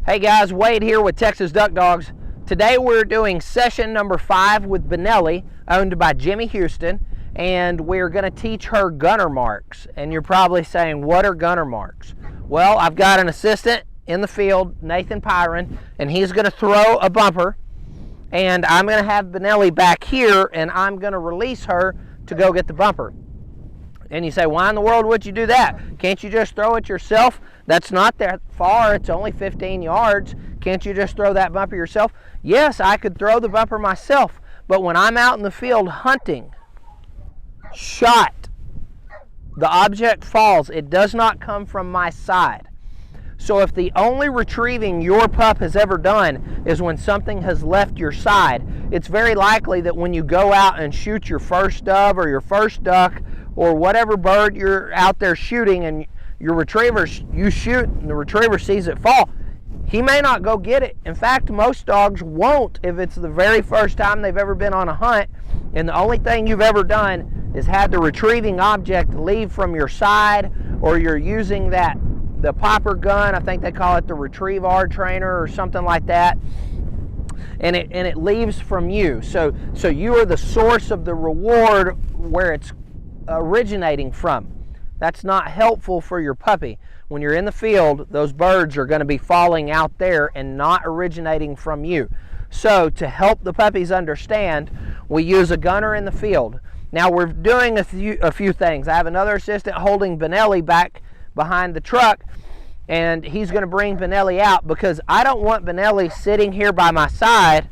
Hey guys, Wade here with Texas Duck Dogs. Today we're doing session number 5 with Benelli, owned by Jimmy Houston, and we're going to teach her gunner marks. And you're probably saying, what are gunner marks? Well, I've got an assistant in the field, Nathan Pyron, and he's going to throw a bumper, and I'm going to have Benelli back here, and I'm going to release her to go get the bumper. And you say, why in the world would you do that? Can't you just throw it yourself? That's not that far. It's only 15 yards. Can't you just throw that bumper yourself? Yes, I could throw the bumper myself. But when I'm out in the field hunting, shot, the object falls. It does not come from my side. So if the only retrieving your pup has ever done is when something has left your side, it's very likely that when you go out and shoot your first dove or your first duck or whatever bird you're out there shooting and your retriever, you shoot and the retriever sees it fall, he may not go get it. In fact, most dogs won't if it's the very first time they've ever been on a hunt and the only thing you've ever done is had the retrieving object leave from your side, or you're using the popper gun, I think they call it the retrieve-R trainer or something like that, and it leaves from you. So you are the source of the reward where it's originating from. That's not helpful for your puppy. When you're in the field, those birds are going to be falling out there and not originating from you. So to help the puppies understand, we use a gunner in the field. Now we're doing a few things. I have another assistant holding Benelli back behind the truck, and he's going to bring Benelli out because I don't want Benelli sitting here by my side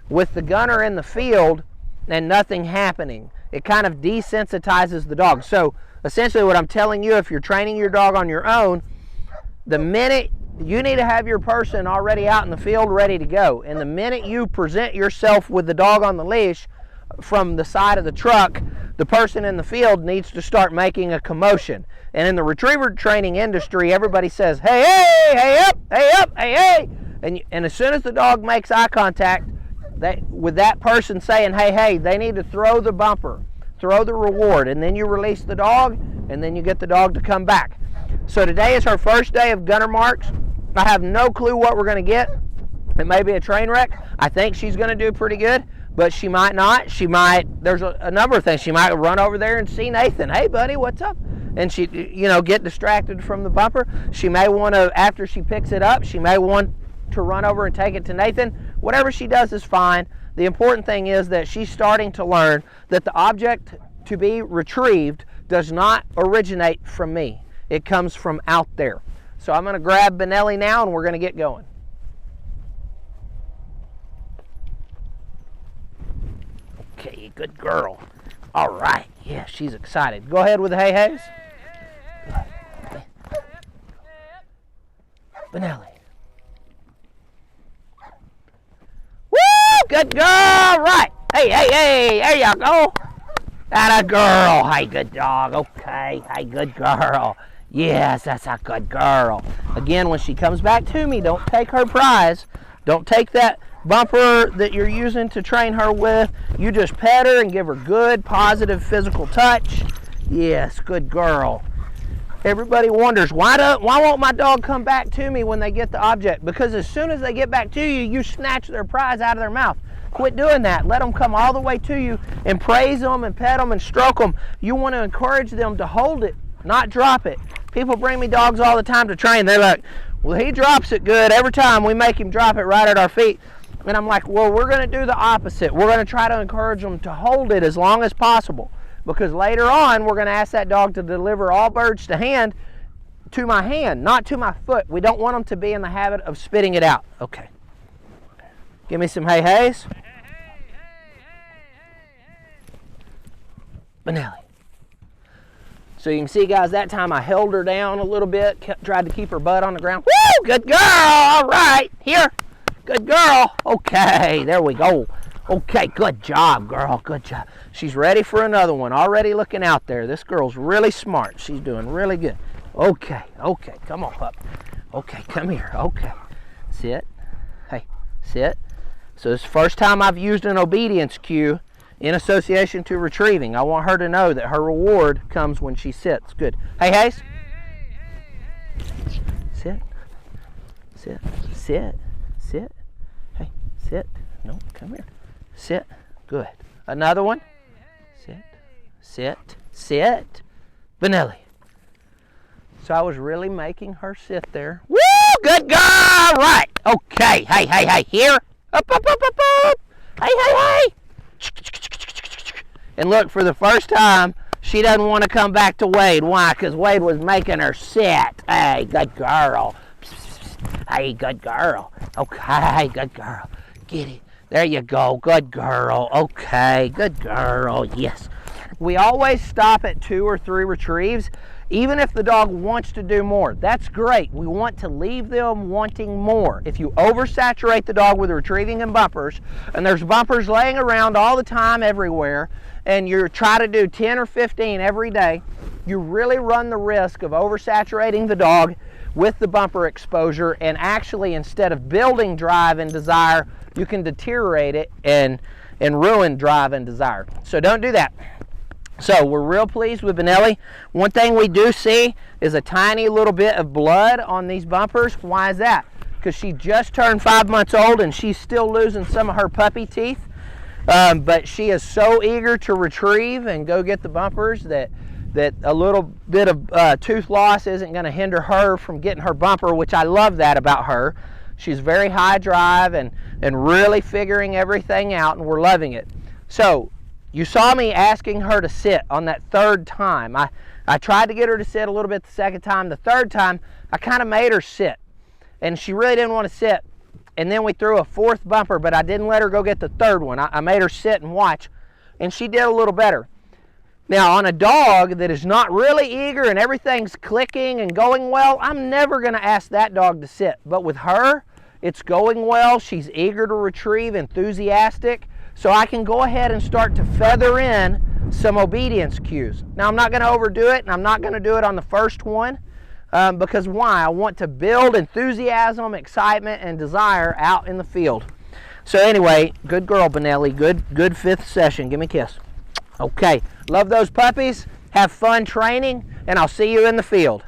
with the gunner in the field and nothing happening. It kind of desensitizes the dog. So essentially what I'm telling you, if you're training your dog on your own, the minute you need to have your person already out in the field ready to go, and the minute you present yourself with the dog on the leash from the side of the truck, the person in the field needs to start making a commotion. And in the retriever training industry, everybody says, hey, hey, hey up, hey up, hey, hey. And as soon as the dog makes eye contact with that person saying, hey, hey, they need to throw the bumper, throw the reward, and then you release the dog, and then you get the dog to come back. So today is her first day of gunner marks. I have no clue what we're going to get. It may be a train wreck. I think she's going to do pretty good, but she might not. She might, there's a number of things. She might run over there and see Nathan. Hey, buddy, what's up? And she, get distracted from the bumper. She may want to, after she picks it up, she may want to run over and take it to Nathan. Whatever she does is fine. The important thing is that she's starting to learn that the object to be retrieved does not originate from me. It comes from out there. So I'm going to grab Benelli now and we're going to get going. Okay, good girl. All right, yeah, she's excited. Go ahead with the hey-hays. Benelli. Woo, good girl, right. Hey, hey, hey, there you go. That a girl. Hey, good dog. Okay, hey, good girl. Yes, that's a good girl. Again, when she comes back to me, don't take her prize. Don't take that bumper that you're using to train her with. You just pet her and give her good, positive physical touch. Yes, good girl. Everybody wonders, why won't my dog come back to me when they get the object? Because as soon as they get back to you, you snatch their prize out of their mouth. Quit doing that. Let them come all the way to you and praise them and pet them and stroke them. You want to encourage them to hold it, not drop it. People bring me dogs all the time to train. They're like, well, he drops it good. Every time we make him drop it right at our feet. And I'm like, well, we're going to do the opposite. We're going to try to encourage them to hold it as long as possible. Because later on, we're going to ask that dog to deliver all birds to my hand, not to my foot. We don't want them to be in the habit of spitting it out. Okay. Give me some hey-hays. Benelli. So you can see, guys, that time I held her down a little bit, tried to keep her butt on the ground. Woo! Good girl! All right. Here. Good girl. Okay, there we go. Okay, good job, girl. Good job. She's ready for another one. Already looking out there. This girl's really smart. She's doing really good. Okay, okay. Come on, pup. Okay, come here. Okay. Sit. Hey, sit. So this is the first time I've used an obedience cue in association to retrieving. I want her to know that her reward comes when she sits. Good. Hey, Hayes. Sit. Sit, sit, sit. Hey, sit. No, come here. Sit. Good. Another one. Sit, sit, sit. Benelli. So I was really making her sit there. Woo! Good girl! Right. Okay. Hey, hey, hey. Here. Up, up, up, up, up. Hey, hey, hey. And look, for the first time, she doesn't want to come back to Wade. Why? Because Wade was making her sit. Hey, good girl. Hey, good girl. Okay, good girl. Get it. There you go. Good girl. Okay, good girl. Yes. We always stop at 2 or 3 retrieves, even if the dog wants to do more. That's great. We want to leave them wanting more. If you oversaturate the dog with retrieving and bumpers, and there's bumpers laying around all the time everywhere, and you're trying to do 10 or 15 every day, you really run the risk of oversaturating the dog with the bumper exposure, and actually, instead of building drive and desire, you can deteriorate it and ruin drive and desire. So don't do that. So we're real pleased with Benelli. One thing we do see is a tiny little bit of blood on these bumpers. Why is that? Because she just turned 5 months old and she's still losing some of her puppy teeth. But she is so eager to retrieve and go get the bumpers that a little bit of tooth loss isn't going to hinder her from getting her bumper, which I love that about her. She's very high drive and really figuring everything out, and we're loving it. So you saw me asking her to sit on that 3rd time. I tried to get her to sit a little bit the 2nd time. The 3rd time, I kind of made her sit, and she really didn't want to sit. And then we threw a 4th bumper, but I didn't let her go get the 3rd one. I made her sit and watch, and she did a little better. Now, on a dog that is not really eager and everything's clicking and going well, I'm never going to ask that dog to sit. But with her, it's going well. She's eager to retrieve, enthusiastic. So I can go ahead and start to feather in some obedience cues. Now, I'm not going to overdo it, and I'm not going to do it on the first one. Because why? I want to build enthusiasm, excitement, and desire out in the field. So anyway, good girl, Benelli. Good 5th session. Give me a kiss. Okay. Love those puppies. Have fun training, and I'll see you in the field.